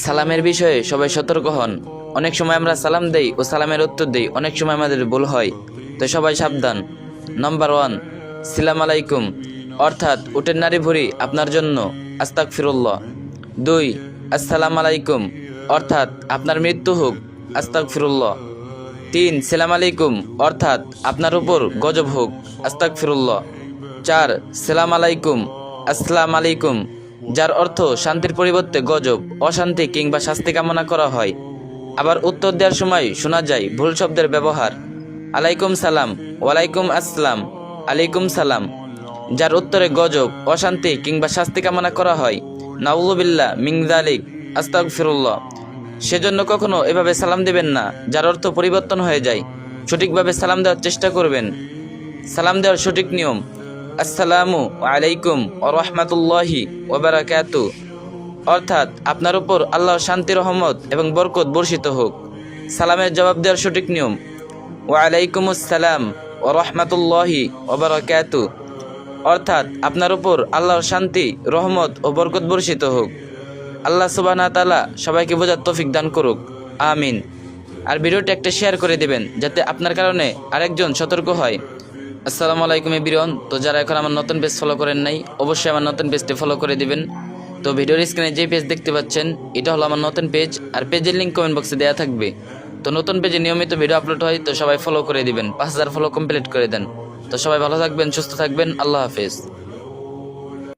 সালামের বিষয়ে সবাই সতর্ক হন। অনেক সময় আমরা সালাম দেই ও সালামের উত্তর দেই, অনেক সময় আমাদের ভুল হয়, তো সবাই সাবধান। নাম্বার 1, সালাম আলাইকুম, অর্থাৎ উটের নারী ভুঁড়ি আপনার জন্য, আস্তাগফিরুল্লাহ। 2, আসসালাম আলাইকুম, অর্থাৎ আপনার মৃত্যু হোক, আস্তাগফিরুল্লাহ। 3, সালাম আলাইকুম, অর্থাৎ আপনার উপর গজব হোক, আস্তাগফিরুল্লাহ। 4, সালাম আলাইকুম, আসসালাম আলাইকুম, যার অর্থ শান্তির পরিবর্তে গজব, অশান্তি কিংবা শাস্তি কামনা করা হয়। আবার উত্তর দেওয়ার সময় শোনা যায় ভুল শব্দের ব্যবহার, আলাইকুম সালাম, ওয়ালাইকুম আসসালাম, আলাইকুম সালাম, যার উত্তরে গজব, অশান্তি কিংবা শাস্তি কামনা করা হয়। নাউযুবিল্লাহ মিন যালিক, আস্তাগফিরুল্লাহ। সেজন্য কখনো এভাবে সালাম দেবেন না যার অর্থ পরিবর্তন হয়ে যায়। সঠিকভাবে সালাম দেওয়ার চেষ্টা করবেন। সালাম দেওয়ার সঠিক নিয়ম, আসসালামু আলাইকুম ওয়া রাহমাতুল্লাহি ওয়া বারাকাতুহু, অর্থাৎ আপনার উপর আল্লাহর শান্তি, রহমত এবং বরকত বর্ষিত হোক। সালামের জবাব দেওয়ার সঠিক নিয়ম, ওয়া আলাইকুমুস সালাম ওয়া রাহমাতুল্লাহি ওয়া বারাকাতুহু, অর্থাৎ আপনার উপর আল্লাহর শান্তি, রহমত ও বরকত বর্ষিত হোক। আল্লাহ সুবহানাহু ওয়া তাআলা সবাইকে বোঝার তৌফিক দান করুক, আমিন। আর ভিডিওটি একটা শেয়ার করে দিবেন যাতে আপনার কারণে আরেকজন সতর্ক হয়। আসসালামু আলাইকুম এভরিওয়ান। তো যারা এখন আমার নতুন পেজ ফলো করেন নাই, অবশ্যই আমার নতুন পেজটি ফলো করে দিবেন। তো ভিডিওর স্ক্রিনে যে পেজ দেখতে পাচ্ছেন এটা হলো আমার নতুন পেজ, আর পেজের লিঙ্ক কমেন্ট বক্সে দেওয়া থাকবে। তো নতুন পেজে নিয়মিত ভিডিও আপলোড হয়, তো সবাই ফলো করে দিবেন। 5000 ফলো কমপ্লিট করে দেন। তো সবাই ভালো থাকবেন, সুস্থ থাকবেন, আল্লাহ হাফেজ।